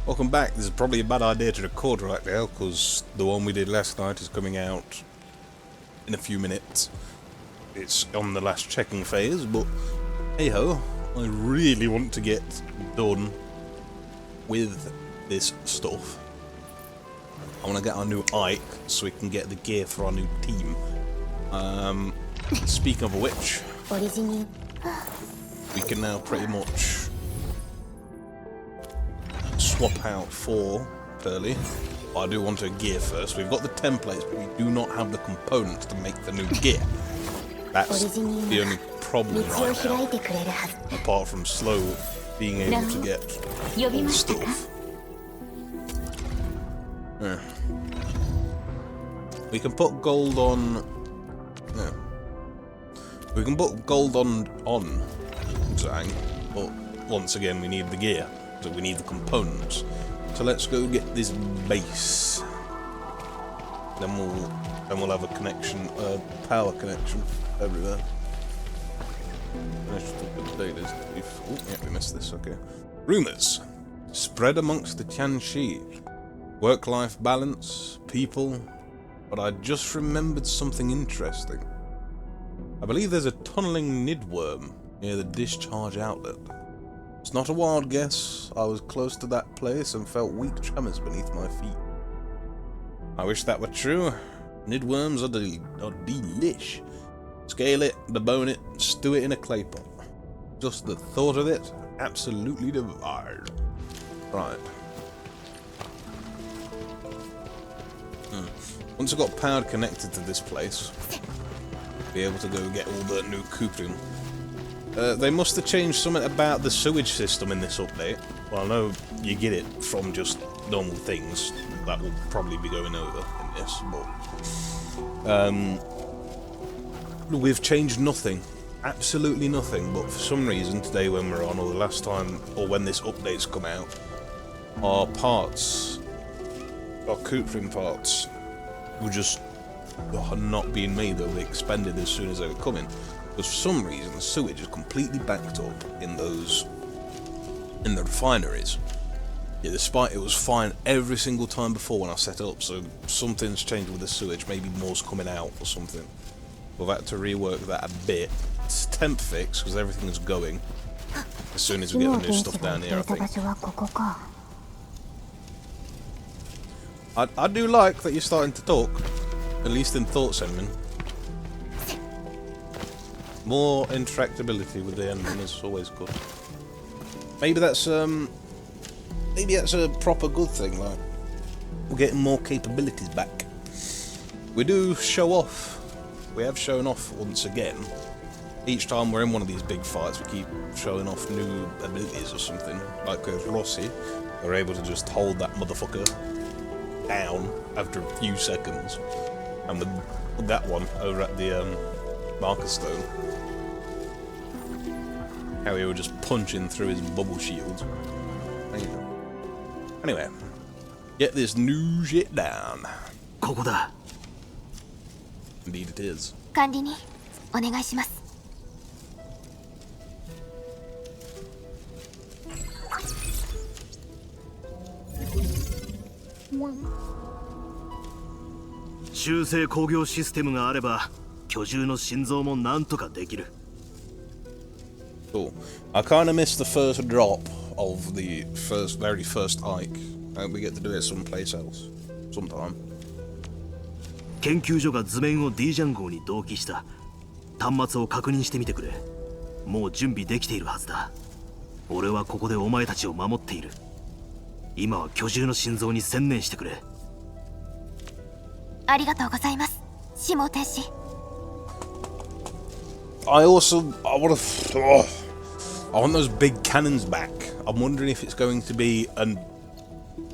Welcome back. This is probably a bad idea to record right now because the one we did last night is coming out in a few minutes. It's on the last checking phase, but hey ho, I really want to get done with this stuff. I want to get our new AIC so we can get the gear for our new team. Speaking of which, we can now pretty much swap out 4 Pearly. But I do want a gear first. We've got the templates, but we do not have the components to make the new gear. That's the only problem right now, apart from slow being able to get all the stuff. Yeah. We can put gold on. No. We can put gold on Zhang, but once again we need the gear, so we need the components. So let's go get this base. Then we'll have a connection, power connection everywhere. Oh yeah, we missed this. Okay. Rumors spread amongst the Tianxi. Work-life balance, people. But I just remembered something interesting. I believe there's a tunneling nidworm near the discharge outlet. It's not a wild guess. I was close to that place and felt weak tremors beneath my feet. I wish that were true. Nidworms are delish. Scale it, debone it, stew it in a clay pot. Just the thought of it, absolutely devoured. Right. Once I got power connected to this place, be able to go get all the new Cooping. They must have changed something about the sewage system in this update. Well, I know you get it from just normal things. That will probably be going over in this, but we've changed nothing, absolutely nothing. But for some reason today, when we're on, or the last time, or when this update's come out, our parts, our Cooping parts, were just not being made. They'll be expended as soon as they were coming. Because for some reason the sewage is completely backed up in the refineries. Yeah, despite it was fine every single time before when I set it up, so something's changed with the sewage, maybe more's coming out or something. We've had to rework that a bit. It's temp fix because everything's going as soon as we get the new stuff down here, I think. I do like that you're starting to talk, at least in thought sending. More interactability with the ending is always good. Maybe that's a proper good thing. Like, we're getting more capabilities back. We do show off. We have shown off once again. Each time we're in one of these big fights, we keep showing off new abilities or something. Like with Rossi, we're able to just hold that motherfucker down after a few seconds. And with that one over at the marker stone, how he was just punching through his bubble shield. Anyway, get this new shit down. Indeed it is. Cool. I kind of missed the first drop of the very first AIC. I hope we get to do it someplace else, sometime. 研究所が図面を D ジャン号に同期した端末を確認してみてくれ。もう準備できているはずだ。俺はここでお前たちを守っている。今は巨獣の心臓に専念してくれ。ありがとうございます、下天使。I want those big cannons back. I'm wondering if it's going to be a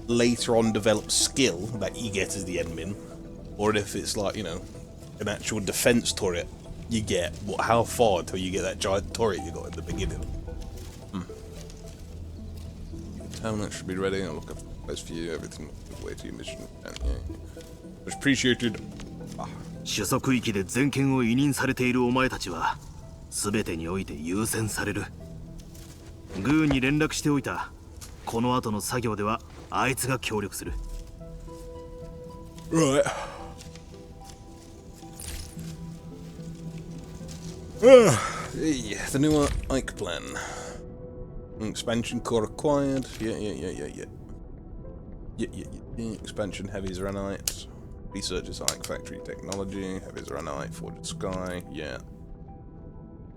later on developed skill that you get as the Endmin, or if it's like, you know, an actual defense turret you get. But how far until you get that giant turret you got in the beginning? The terminal should be ready. I'll look up best for you. Everything way to your mission. Much appreciated. 主足域で全権を委任されているお前たちは全てにおいて優先される。グーに連絡しておいた。この後の作業ではあいつが協力する。 Right. Hey, the new AIC plan. Expansion core acquired. Yeah. Expansion heavies Arknights. Researchers AIC factory technology. Heavies Arknight forged sky. Yeah.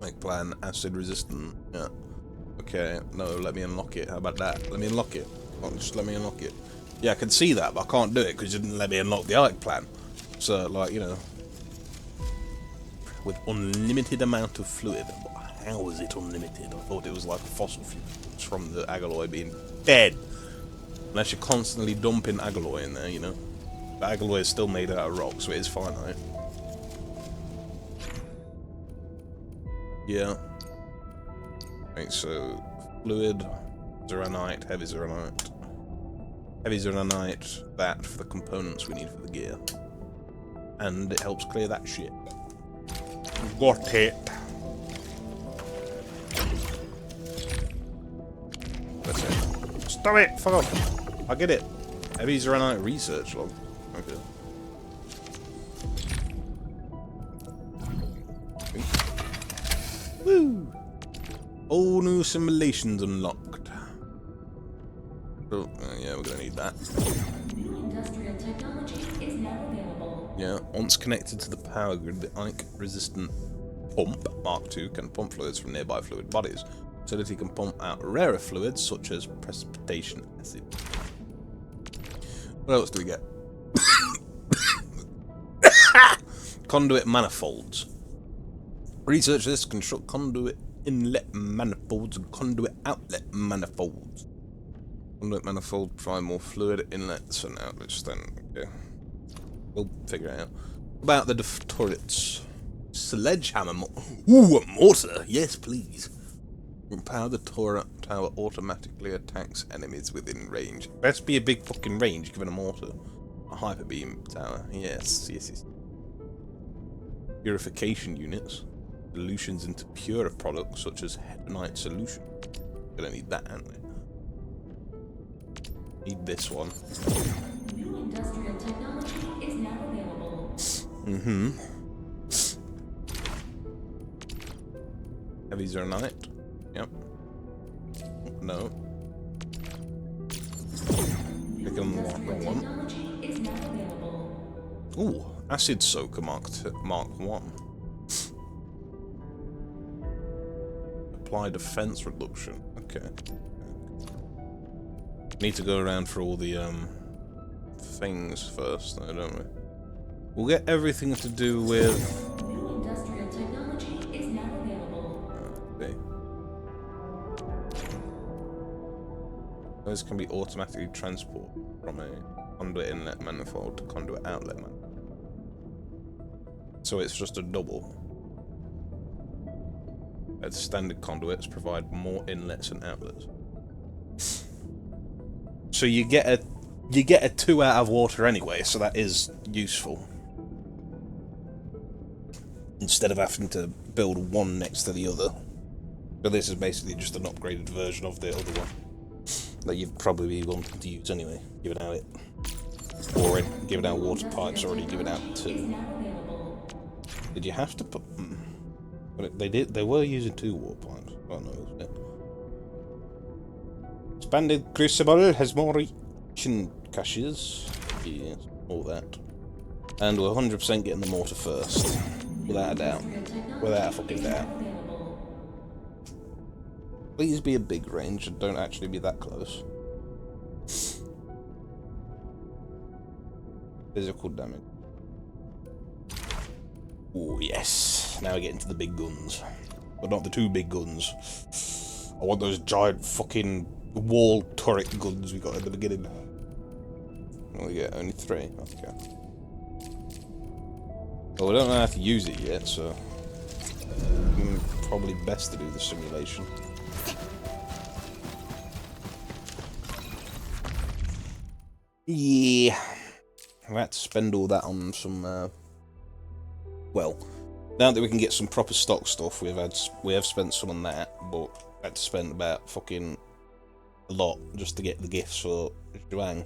AIC plan acid resistant. Yeah. Okay. No, let me unlock it. How about that? Let me unlock it. Oh, just let me unlock it. Yeah, I can see that, but I can't do it because you didn't let me unlock the AIC plan. So, like, you know, with unlimited amount of fluid. How is it unlimited? I thought it was like fossil fuels from the alloy being dead. Unless you're constantly dumping alloy in there, you know. But alloy is still made out of rock, so it is finite. Yeah. Right, so fluid, Arknight, heavy Arknight. Heavy Arknight, that for the components we need for the gear. And it helps clear that shit. Got it. That's it. Stop it! Fuck off! I get it. Heavy Arknight research log. Okay. Woo! All new simulations unlocked. Oh, yeah, we're gonna need that. New industrial technology is now available. Yeah, once connected to the power grid, the AIC resistant pump Mark II can pump fluids from nearby fluid bodies. The facility can pump out rarer fluids such as precipitation acid. What else do we get? Conduit manifolds. Research this, construct conduit inlet manifolds and conduit outlet manifolds. Conduit manifold provide more fluid inlets and outlets then. Okay. We'll figure it out. About the turrets. Sledgehammer Ooh, a mortar! Yes, please. Empower the turret tower automatically attacks enemies within range. Best be a big fucking range given a mortar. A hyper beam tower. Yes. Purification units. Solutions into purer products such as Endtimers solution. Gonna need that, aren't we? Need this one. New industrial technology is now available. Heavy Arknight. Yep. No. Click on the wrong one. Technology is now available. Ooh, acid soaker Mark 1. Apply defense reduction. Okay. Need to go around for all the things first, though, don't we? We'll get everything to do with. New industrial technology is now available. Okay. Those can be automatically transported from a conduit inlet manifold to conduit outlet manifold. So it's just a double. As standard conduits provide more inlets and outlets. So you get a 2 out of water anyway, so that is useful. Instead of having to build one next to the other. But this is basically just an upgraded version of the other one. That you'd probably be wanting to use anyway, given how it already given out water pipes already given out two. Did you have to put But they were using 2 water pipes. Oh no, wasn't it? Expanded crucible has more reaching caches. Yes, all that. And we're 100% getting the mortar first. Without a doubt. Without a fucking doubt. Please be a big range and don't actually be that close. Physical damage. Oh yes. Now we get into the big guns. But not the 2 big guns. I want those giant fucking wall turret guns we got at the beginning. Oh yeah, only 3. Okay. Well, we don't know how to use it yet, so probably best to do the simulation. Yeah, I had to spend all that on some. Well, now that we can get some proper stock stuff, we have spent some on that, but I had to spend about fucking a lot just to get the gifts for Zhuang.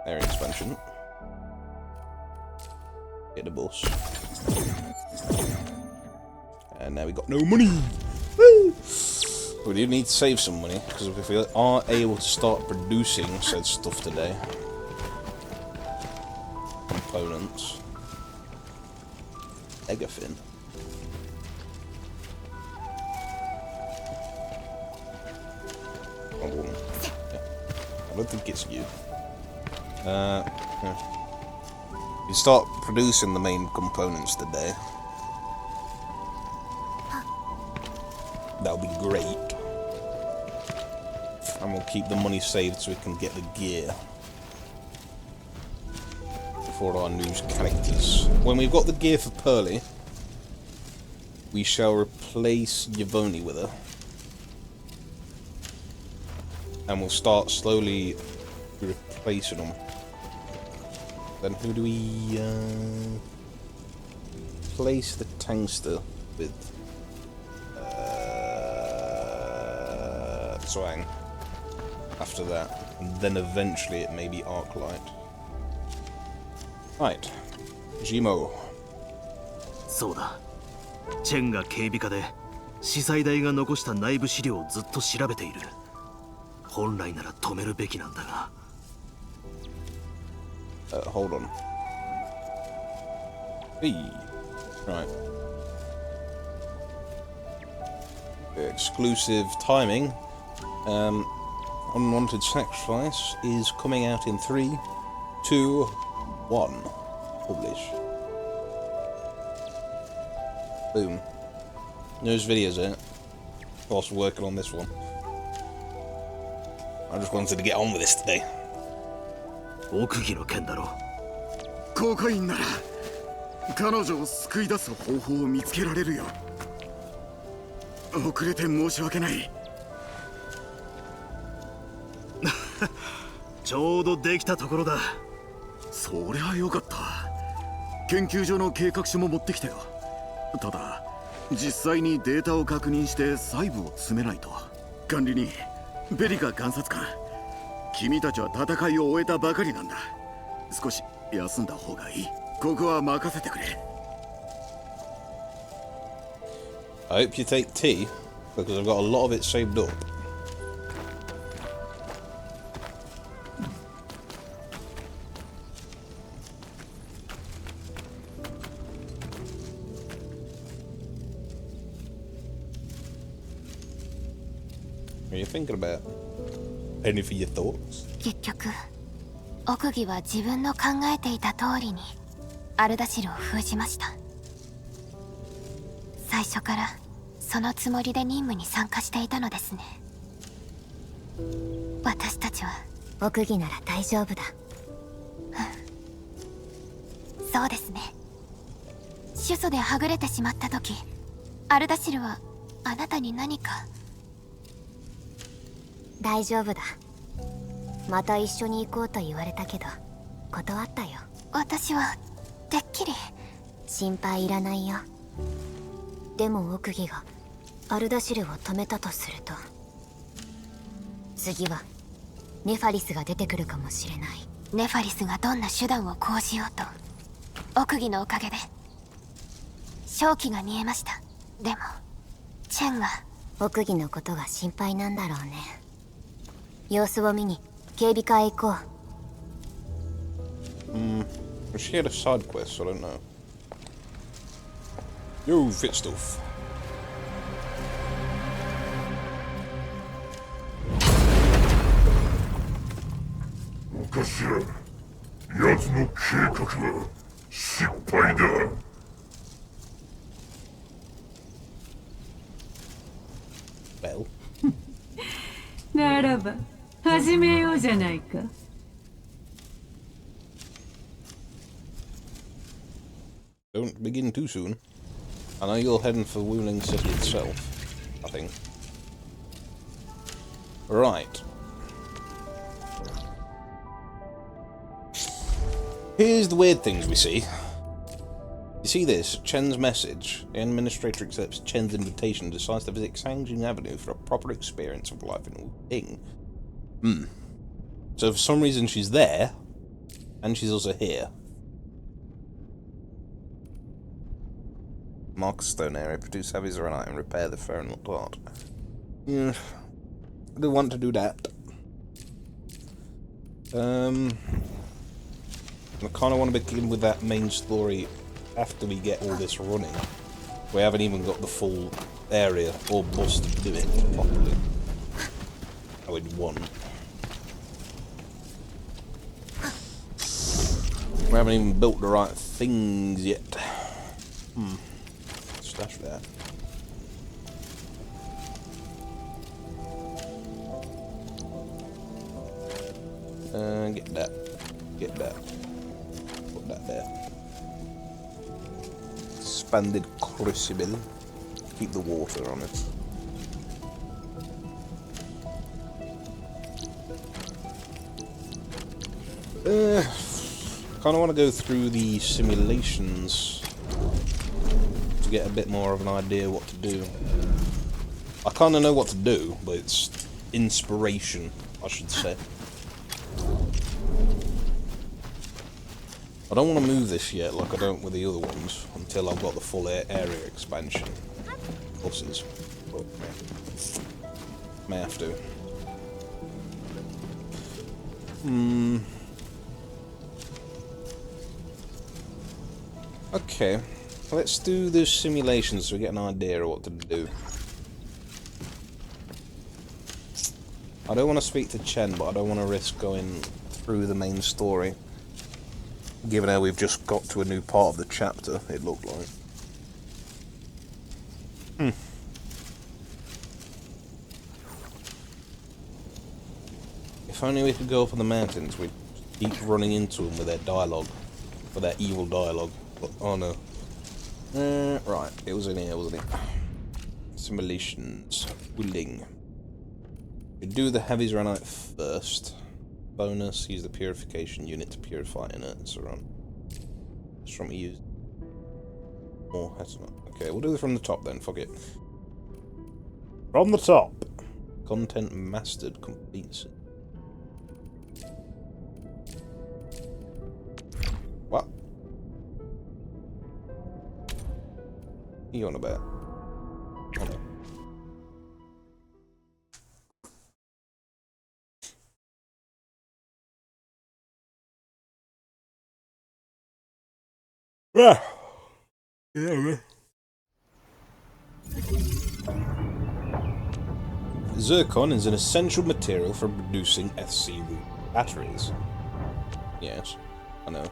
Area expansion. Get the boss. And now we got no money! Woo! We do need to save some money, because if we are able to start producing said stuff today, components, Eggerfin. A woman. Yeah. I don't think it's you. Yeah. You start producing the main components today. That'll be great. And we'll keep the money saved so we can get the gear for our new characters. When we've got the gear for Pearly, we shall replace Yvonne with her. And we'll start slowly replacing them. Then who do we place the Tangster with? Zhuang. After that. And then eventually it may be Arknight. Right. Jimo. そうだ。チェンが警備課で司祭台が残した内部資料をずっと調べている。本来なら止めるべきなんだが。Hold on. Hey. Right. Exclusive timing. Unwanted Sacrifice is coming out in 3, 2, 1. Publish. Boom. Those videos out. Whilst working on this one. I just wanted to get on with this today. 奥義の件だろ。コカインなら彼女を救い出す方法を見つけられるよ。遅れて申し訳ない。ちょうどできたところだ。そりゃよかった。研究所の計画書も持ってきたよ。ただ実際にデータを確認して細部を詰めないと。管理人ベリカ監察官、君たちは戦いを終えたばかりなんだ。少し休んだ方がいい。ここは任せてくれ。I hope you take tea, because I've got a lot of it saved up. What are you thinking about? Any for your thoughts? 結局奥義は自分の考えていた通りにアルダシルを封じました。最初からそのつもりで任務に参加していたのですね。私たちは奥義なら大丈夫だ。そうですね。主訴ではぐれてしまった時、アルダシルはあなたに何か。大丈夫だ。また一緒に行こうと言われたけど断ったよ。私はてっきり。心配いらないよ。でも奥義がアルダシルを止めたとすると、次はネファリスが出てくるかもしれない。ネファリスがどんな手段を講じようと、奥義のおかげで勝機が見えました。でもチェンが奥義のことが心配なんだろうね。様子を見に警備課へ行こう。She had a side quest, I don't know. Yo, fit stuff. Well. ならば始めようじゃないか。Don't begin too soon. I know you're heading for Wuling City itself, I think. Right. Here's the weird things we see. You see this? Chen's message. The administrator accepts Chen's invitation and decides to visit Sangjing Avenue for a proper experience of life in Ping. So for some reason she's there, and she's also here. Mark a stone area, produce heavy zeronite, and repair the feral plant. Yeah, I do want to do that. I kind of want to begin with that main story after we get all this running. We haven't even got the full area or boss to do it properly. I would want. We haven't even built the right things yet. Stash that. Get that. Get that. Put that there. Expanded crucible. Keep the water on it. Kind of want to go through the simulations to get a bit more of an idea what to do. I kind of know what to do, but it's inspiration, I should say. I don't want to move this yet like I don't with the other ones until I've got the full area expansion. Buses. But, may have to. Okay. Let's do the simulations so we get an idea of what to do. I don't want to speak to Chen, but I don't want to risk going through the main story. Given how we've just got to a new part of the chapter, it looked like. If only we could go up on the mountains, we'd keep running into them with their dialogue. With their evil dialogue. But, oh no. Right, it was in here, wasn't it? Simulations. Willing. We do the heavy zeronite first. Bonus, use the purification unit to purify inert zeron. It's from use. More okay, we'll do it from the top then, fuck it. From the top. Content mastered completes it. What? What are you on about? Oh no. Yeah. Zircon is an essential material for producing SC batteries. Yes, I know.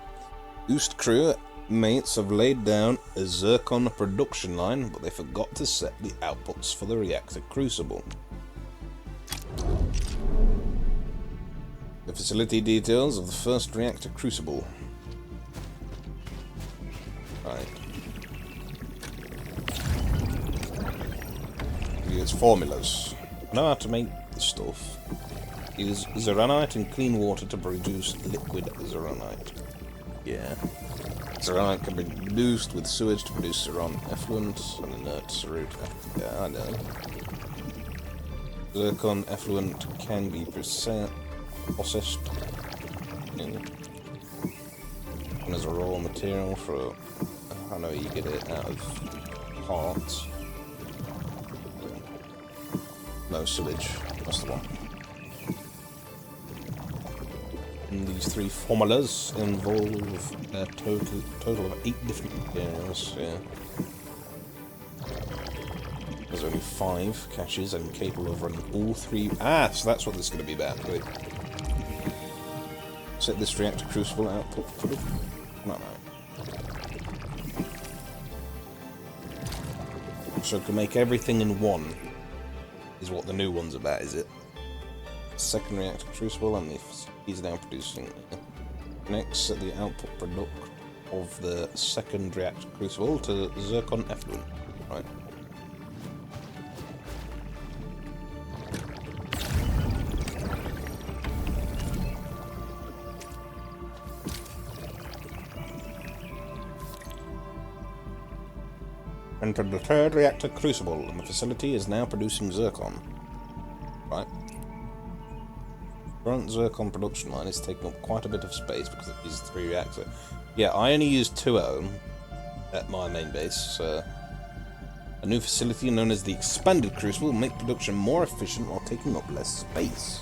Boost crew mates have laid down a zircon production line, but they forgot to set the outputs for the reactor crucible. The facility details of the first reactor crucible. Right. Use formulas. I know how to make the stuff. Use zeronite and clean water to produce liquid zeronite. Yeah. Zeronite can be reduced with sewage to produce zeron effluent and inert cerute. Yeah, I know. Zircon effluent can be processed and as a raw material for. I know you get it out of parts. No, sewage. That's the one. And these three formulas involve a total of 8 different materials. Yeah. There's only 5 caches and capable of running all 3. Ah, so that's what this is going to be about. Wait. Set this reactor crucible output for the. No. So it can make everything in one, is what the new one's about, is it? Second reactor crucible, and he's now producing. Next, set the output product of the second reactor crucible to zircon effluent. Right. Entered the third reactor crucible, and the facility is now producing zircon. Right. Current zircon production line is taking up quite a bit of space because it is 3 reactor. Yeah, I only use 2 at home at my main base. So a new facility known as the Expanded Crucible will make production more efficient while taking up less space.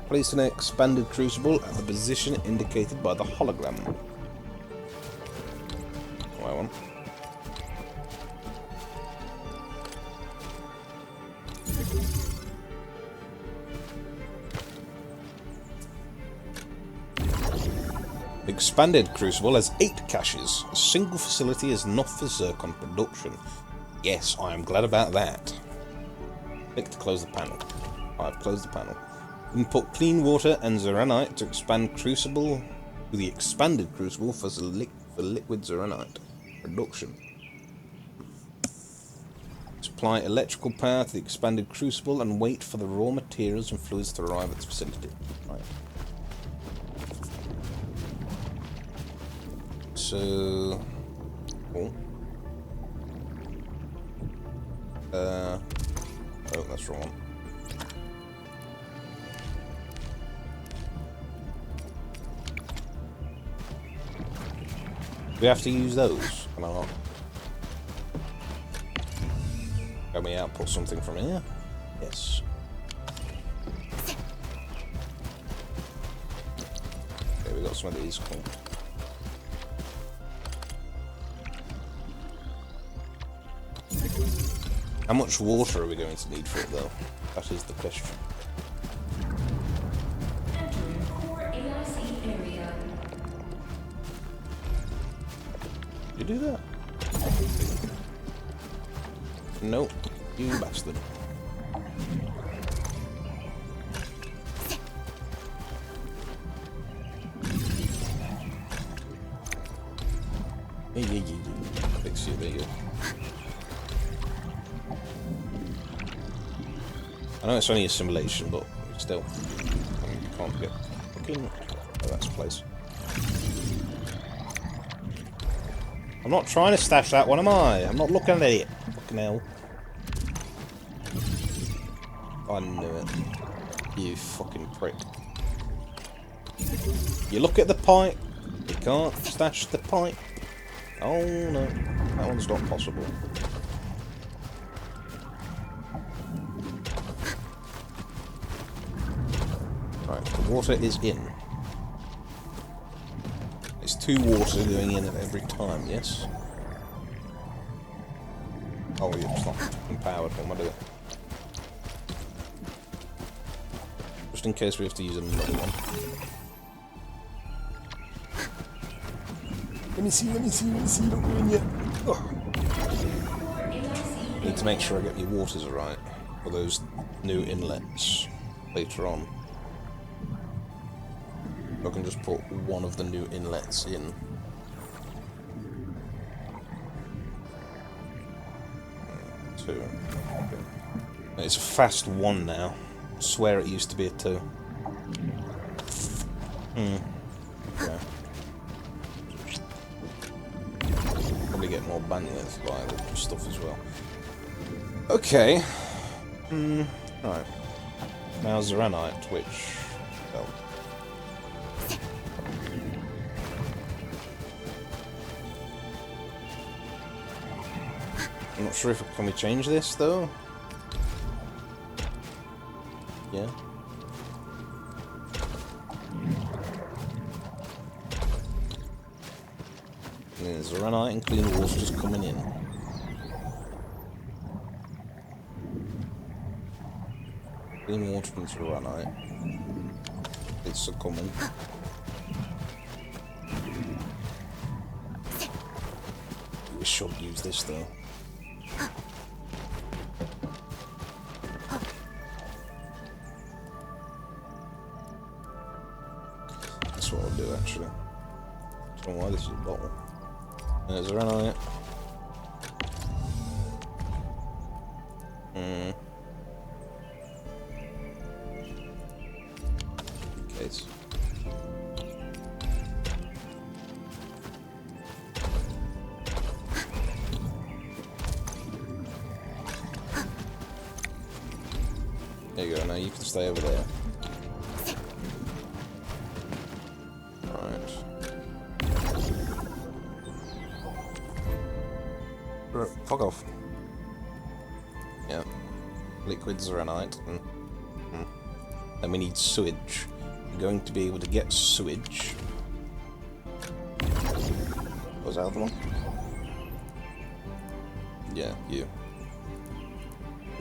Place an Expanded Crucible at the position indicated by the hologram. What I want. The Expanded Crucible has 8 caches. A single facility is enough for zircon production. Yes, I am glad about that. Click to close the panel. I've closed the panel. Input clean water and zeranite to expand crucible to the Expanded Crucible for liquid zeranite production. Supply electrical power to the Expanded Crucible and wait for the raw materials and fluids to arrive at the facility. Right. So, oh, that's wrong. We have to use those. Can I not? Can we output something from here? Yes. Okay, we got some of these. Cool. How much water are we going to need for it, though? That is the question. Entering core AIC area. Did you do that? Nope. You bastard. Yeah. Fix you, there you go. I know it's only a simulation, but still, you can't get fucking. Oh, that's a place. I'm not trying to stash that one, am I? I'm not looking at it. Fucking hell. I knew it. You fucking prick. You look at the pipe. You can't stash the pipe. Oh no, that one's not possible. Right, the water is in. There's 2 water going in at every time, yes? Oh, yeah, it's not empowered. What am I doing? Just in case we have to use another one. Let me see, don't go in yet. Oh. Need to make sure I get my waters right for those new inlets later on. I can just put one of the new inlets in. Two. Okay. It's a fast 1 now. I swear it used to be a 2. Okay. Probably get more bandwidth by the stuff as well. Okay. Right. Now zeranite, which... well... I'm not sure if can we change this though. Yeah. And then zeranite and clean water just coming in. Clean water and zeranite. It's a common. We should use this though. That's what I'll do actually. I don't know why this is a bottle. And there's a run on it. Case. you can stay over there. Right. Fuck off. Yeah. Liquids are a night. Then we need sewage. We're going to be able to get sewage. What was that other one? Yeah, you.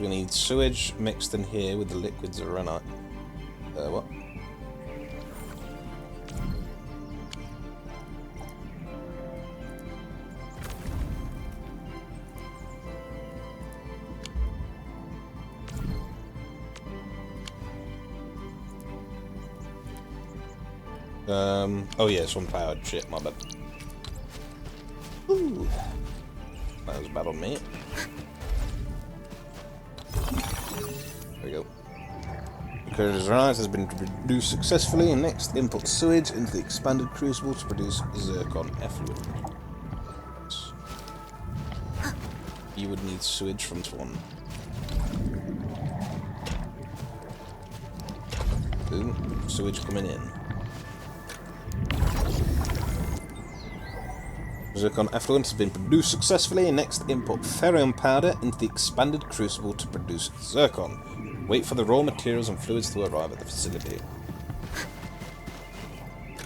We need sewage mixed in here with the liquids that run out. What? Oh yeah, it's unpowered. Shit, my bad. Ooh. That was bad on me. There we go. Because Arknights has been produced successfully, and next input sewage into the expanded crucible to produce zircon effluent. You would need sewage from this one. Ooh, sewage coming in. Zircon effluent has been produced successfully, and next input ferrium powder into the expanded crucible to produce zircon. Wait for the raw materials and fluids to arrive at the facility.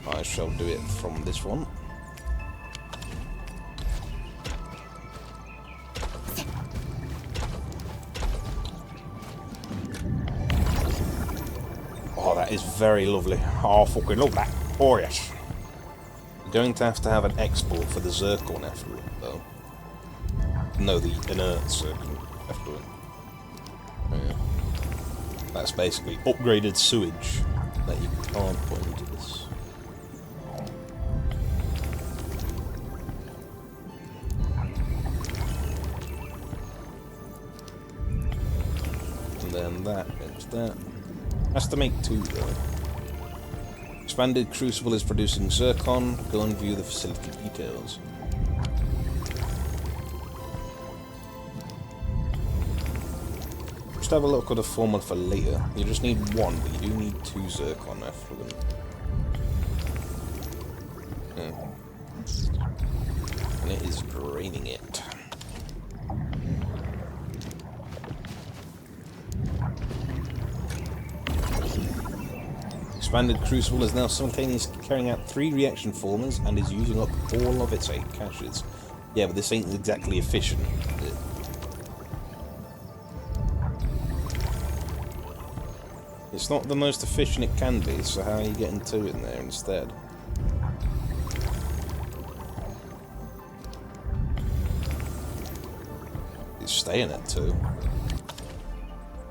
I shall do it from this one. Oh, that is very lovely. Oh, I fucking love that. Oh, yes. Going to have an export for the zircon effluent, though. No, the inert zircon effluent. Yeah. That's basically upgraded sewage that you can't put into this. And then that into that. Has to make two, though. Expanded crucible is producing zircon. Go and view the facility details. Just have a look at the formula for later. You just need one, but you do need 2 zircon effluent. Yeah. And it is draining it. Expanded crucible is now simultaneously carrying out 3 reaction formulas and is using up all of its 8 caches. Yeah, but this ain't exactly efficient, is it? It's not the most efficient it can be, so how are you getting 2 in there instead? It's staying at 2.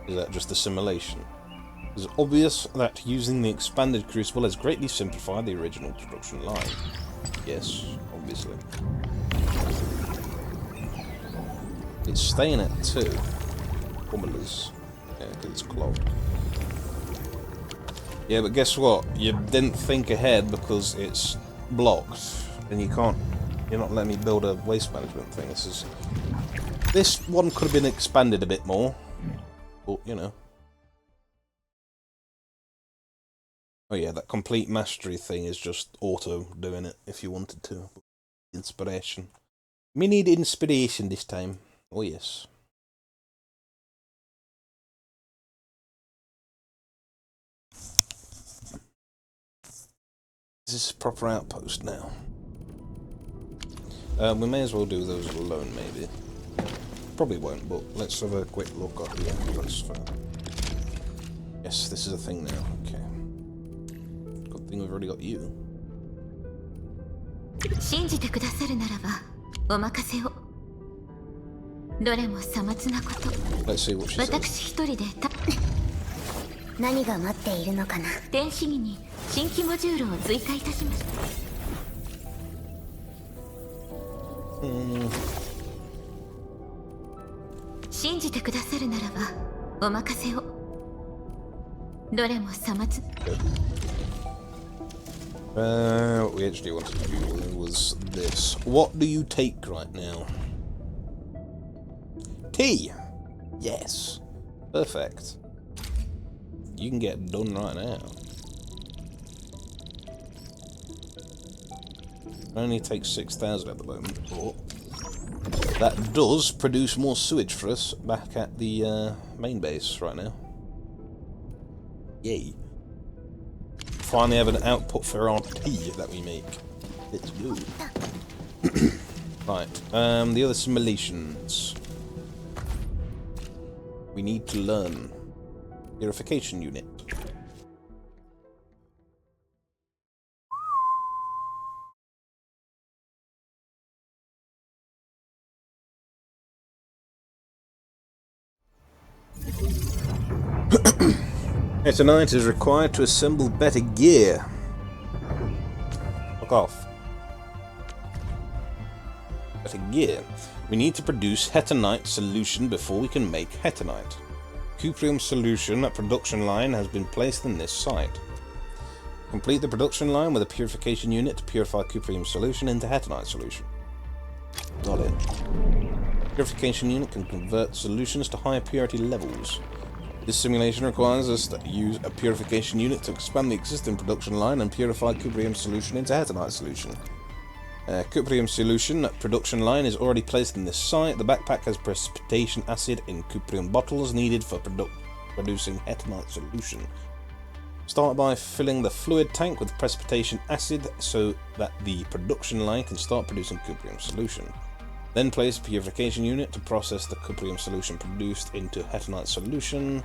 Is that just a simulation? It's obvious that using the expanded crucible has greatly simplified the original production line. Yes, obviously. It's staying at 2 formulas. Yeah, because it's clogged. Yeah, but guess what? You didn't think ahead because it's blocked, and you can't. You're not letting me build a waste management thing. This one could have been expanded a bit more, but you know. Oh yeah, that complete mastery thing is just auto doing it if you wanted to. Inspiration. We need inspiration this time. Oh yes. Is this a proper outpost now? We may as well do those alone, maybe. Probably won't, but let's have a quick look at the outpost first. Yes, this is a thing now. Okay. Good thing we've already got you. 信じてくださるならばお任せを。どれもさまつなこと。 Let's see what she says. 私一人で何が待っているのかな。電子儀に新規モジュールを追加いたしました。信じてくださるならばお任せを。どれもさまつ。What we actually wanted to do was this. What do you take right now? Tea! Yes. Perfect. You can get done right now. It only takes 6,000 at the moment, but that does produce more sewage for us back at the main base right now. Yay. Finally have an output for our tea that we make. Let's go. Right, the other simulations. We need to learn. Purification unit. Hetonite is required to assemble better gear. Fuck off. Better gear. We need to produce Hetonite solution before we can make Hetonite. Cuprium solution at production line has been placed in this site. Complete the production line with a purification unit to purify Cuprium solution into Hetonite solution. Got it. Purification unit can convert solutions to higher purity levels. This simulation requires us to use a purification unit to expand the existing production line and purify Cuprium solution into Hetonite solution. Cuprium solution production line is already placed in this site. The backpack has precipitation acid in Cuprium bottles needed for producing Hetonite solution. Start by filling the fluid tank with precipitation acid so that the production line can start producing Cuprium solution. Then place a purification unit to process the Cuprium solution produced into Hetonite solution.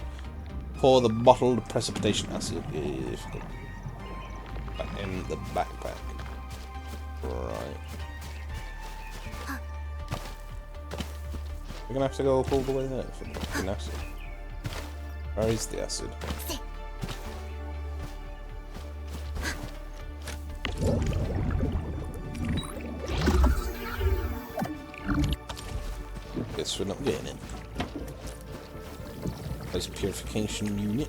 Pour the bottled precipitation acid in the backpack. Right. We're gonna have to go up all the way there for the acid. Where is the acid? Guess we're not getting it. Place purification unit.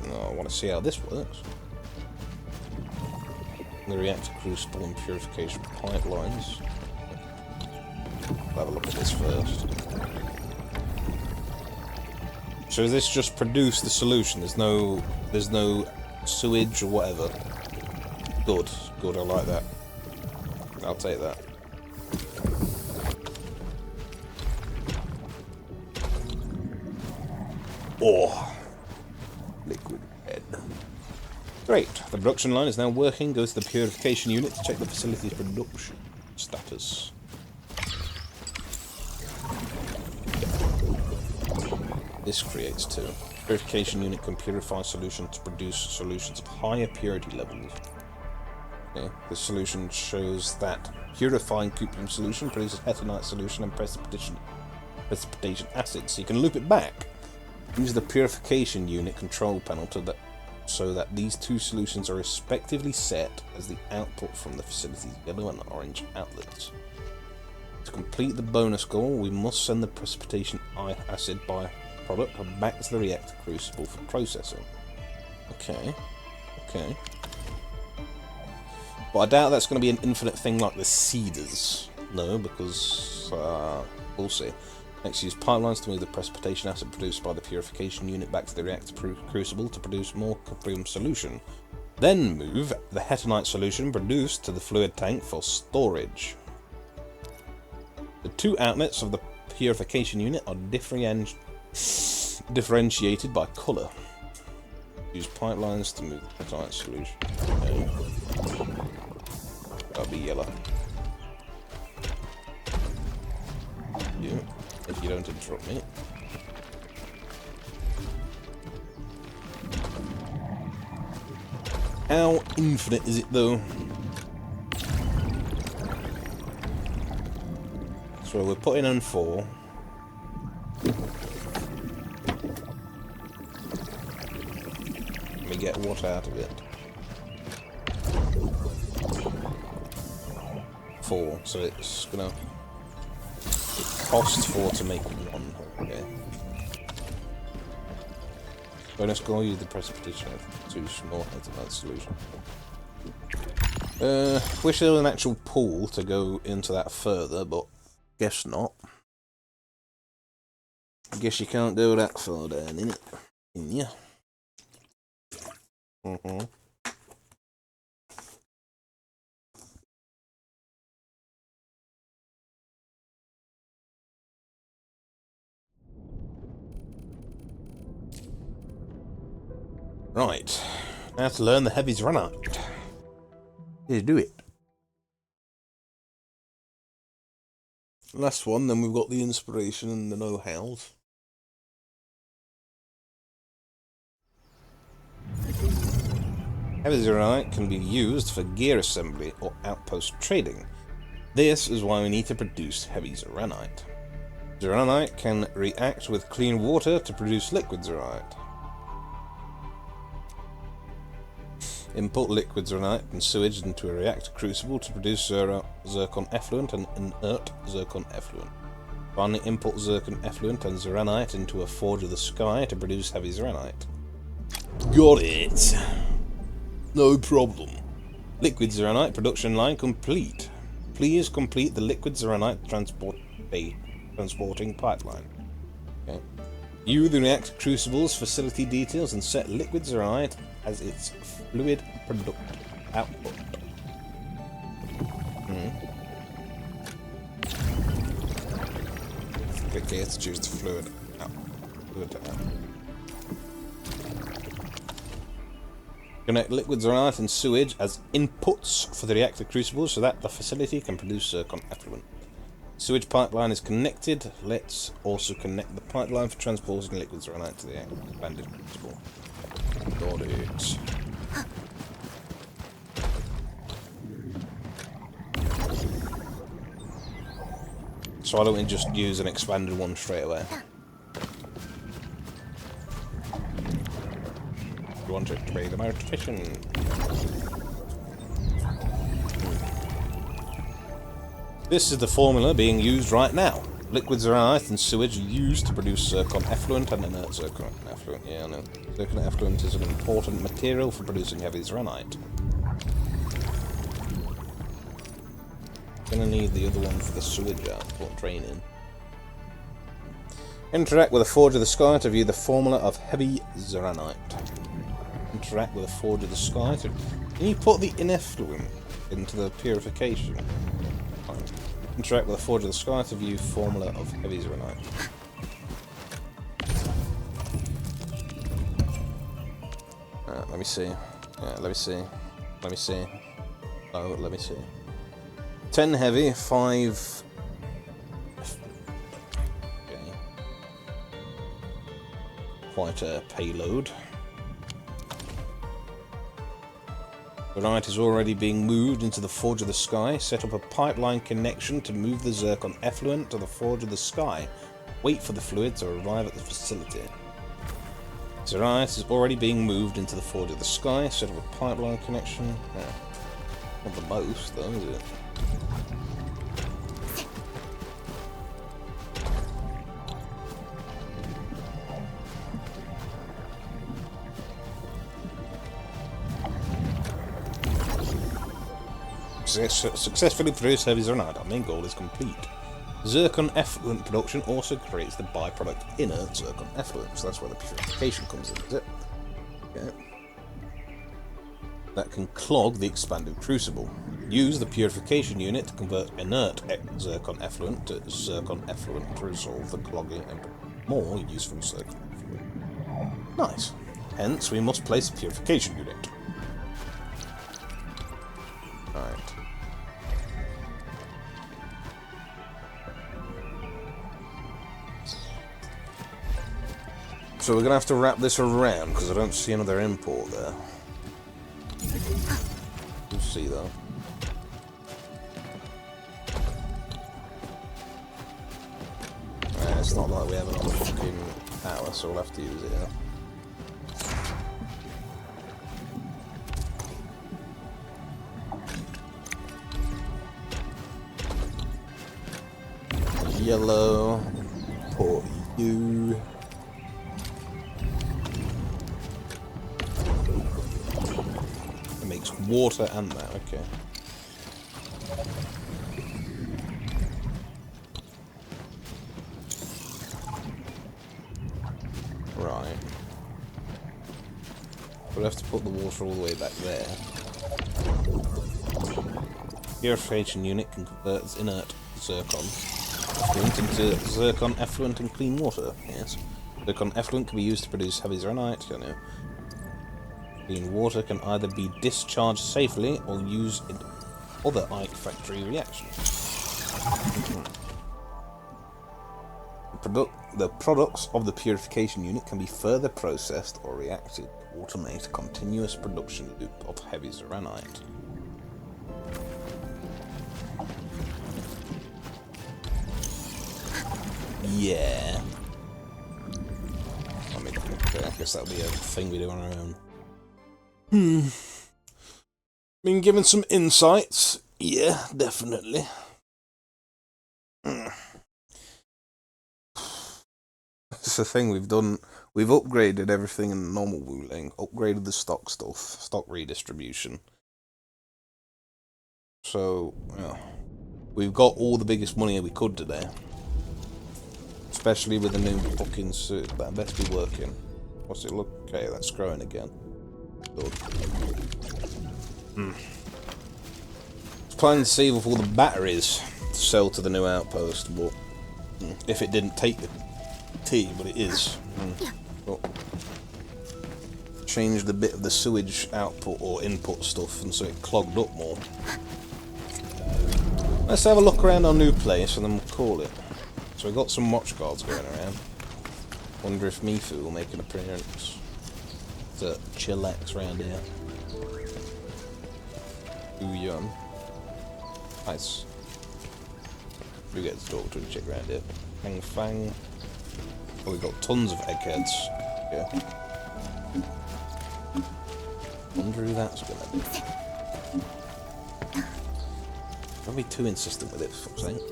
Oh, I want to see how this works. The reactor crucible and purification pipelines. I'll have a look at this first. So does this just produce the solution? There's no sewage or whatever. Good, good, I like that. I'll take that. Oh, liquid red. Great, the production line is now working. Go to the purification unit to check the facility's production status. This creates two. Purification unit can purify solutions to produce solutions of higher purity levels. Okay, this solution shows that purifying Cuprium solution produces Hetonite solution and precipitation acid, so you can loop it back. Use the purification unit control panel so that these two solutions are respectively set as the output from the facility's yellow and orange outlets. To complete the bonus goal, we must send the precipitation acid byproduct back to the reactor crucible for processing. Okay, okay. But I doubt that's going to be an infinite thing like the seeders. No, because we'll see. Next, use pipelines to move the precipitation acid produced by the purification unit back to the reactor crucible to produce more Cuprium solution. Then move the Hetonite solution produced to the fluid tank for storage. The two outlets of the purification unit are differentiated by colour. Use pipelines to move the Hetonite solution. Okay. That'll be yellow. You. If you don't interrupt me. How infinite is it though? So we're putting on 4. We get what out of it? 4, so it's gonna... Costs 4 to make 1. Okay. Bonus goal, use the precipitation to small Hetonite solution. Wish there was an actual pool to go into that further, but guess not. I guess you can't go that far down, innit? Yeah. Right. Now to learn the heavies run out. Let's do it. Last one, then we've got the inspiration and the know-hows. Heavy Zeronite can be used for gear assembly or outpost trading. This is why we need to produce heavy Zeronite. Zeronite can react with clean water to produce liquid Zeronite. Import liquid Zeronite and sewage into a reactor crucible to produce zircon effluent and inert zircon effluent. Finally, import zircon effluent and Zeronite into a forge of the sky to produce heavy Zeronite. Got it! No problem. Liquid Zeronite production line complete. Please complete the liquid Zeronite transporting pipeline. Okay. View the reactor crucible's facility details and set liquid Zeronite as its fluid product output. Click here to choose the fluid output. Connect liquid Zeronite and sewage as inputs for the reactor crucible so that the facility can produce zircon effluent. Sewage pipeline is connected. Let's also connect the pipeline for transporting liquid Zeronite to the expanded crucible. Got it. So why don't we just use an expanded one straight away? We want to trade them out fishing. This is the formula being used right now. Liquid Zeronite and sewage are used to produce zircon effluent and inert zircon effluent. Yeah, I know. Zircon effluent is an important material for producing heavy Zeronite. Gonna need the other one for the sewage output training. Interact with a forge of the sky to view the formula of heavy Zeronite. Interact with a forge of the sky to... Can you put the ineffluent into the purification? Fine. Interact with a forge of the sky to view formula of heavy Zeronite. Let me see. Yeah, let me see. Let me see. Oh, let me see. 10 heavy, 5... Okay. Quite a payload. Zeronite is already being moved into the Forge of the Sky. Set up a pipeline connection to move the zircon effluent to the Forge of the Sky. Wait for the fluid to arrive at the facility. Zeronite is already being moved into the Forge of the Sky. Set up a pipeline connection. Yeah. Not the most, though, is it? Successfully produce heavy Zeronite. Our main goal is complete. Zircon effluent production also creates the byproduct inert zircon effluent, so that's where the purification comes in, is it? Okay. That can clog the expanded crucible. Use the purification unit to convert inert zircon effluent to zircon effluent to resolve the clogging and more useful zircon effluent. Nice. Hence, we must place a purification unit. Right. So we're going to have to wrap this around, because I don't see another import there. We'll see, though. It's not like we have another fucking power, so we'll have to use it, yeah. Yellow for you. It makes water and that, okay. Right. We'll have to put the water all the way back there. Purification unit can convert inert zircon effluent into zircon effluent and clean water. Yes. Zircon effluent can be used to produce heavy zeronite. I know. Clean water can either be discharged safely or used in other AIC factory reactions. The products of the purification unit can be further processed or reacted to automate a continuous production loop of heavy zeronite. Yeah. I mean, okay, I guess that'll be a thing we do on our own. Been given some insights? Yeah, definitely. It's the thing we've done. We've upgraded everything in normal ruling. Upgraded the stock stuff, stock redistribution. So, yeah. We've got all the biggest money we could today. Especially with the new fucking suit. That best be working. What's it look? Okay, that's growing again. Good. I was planning to save up all the batteries to sell to the new outpost, but if it didn't take the tea, but it is. But changed a bit of the sewage output or input stuff, and so it clogged up more. Let's have a look around our new place, and then we'll call it. So we've got some watch guards going around. Wonder if Mifu will make an appearance to chillax around here. Ooh-yum. Nice. We get to talk to a chick around here. Fang Fang. Oh, we've got tons of eggheads. Yeah. Wonder who that's gonna be. Don't be too insistent with it, for fuck's sake.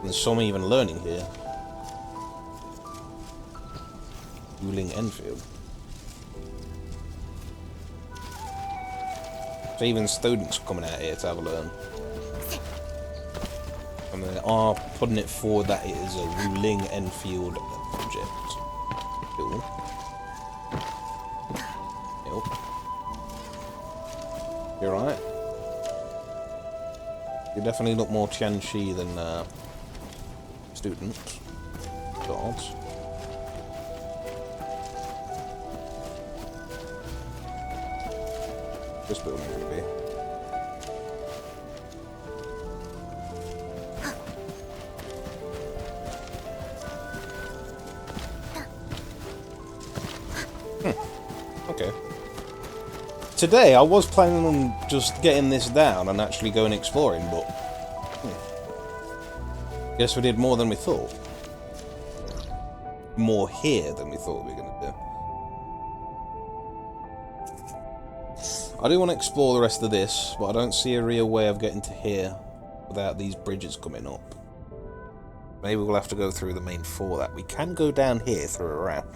There's some even learning here. Ruling Endfield. So even students are coming out here to have a learn. And they are putting it forward that it is a ruling Endfield project. Cool. Yep. You're right. You definitely look more Tianchi than student. Gods. This building will be. Okay. Today I was planning on just getting this down and actually going exploring, but guess we did more than we thought. More here than we thought we were going to do. I do want to explore the rest of this, but I don't see a real way of getting to here without these bridges coming up. Maybe we'll have to go through the main for that. We can go down here through a ramp.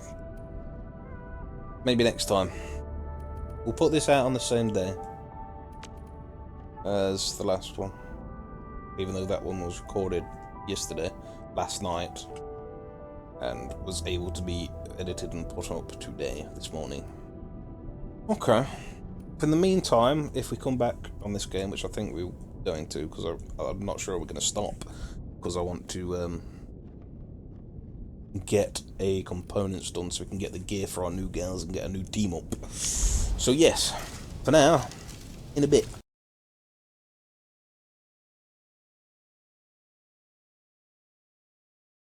Maybe next time. We'll put this out on the same day as the last one. Even though that one was recorded yesterday, last night, and was able to be edited and put up today, this morning. Okay. In the meantime, if we come back on this game, which I think we're going to, because I'm not sure we're going to stop, because I want to get a components done so we can get the gear for our new girls and get a new team up. So yes, for now, in a bit.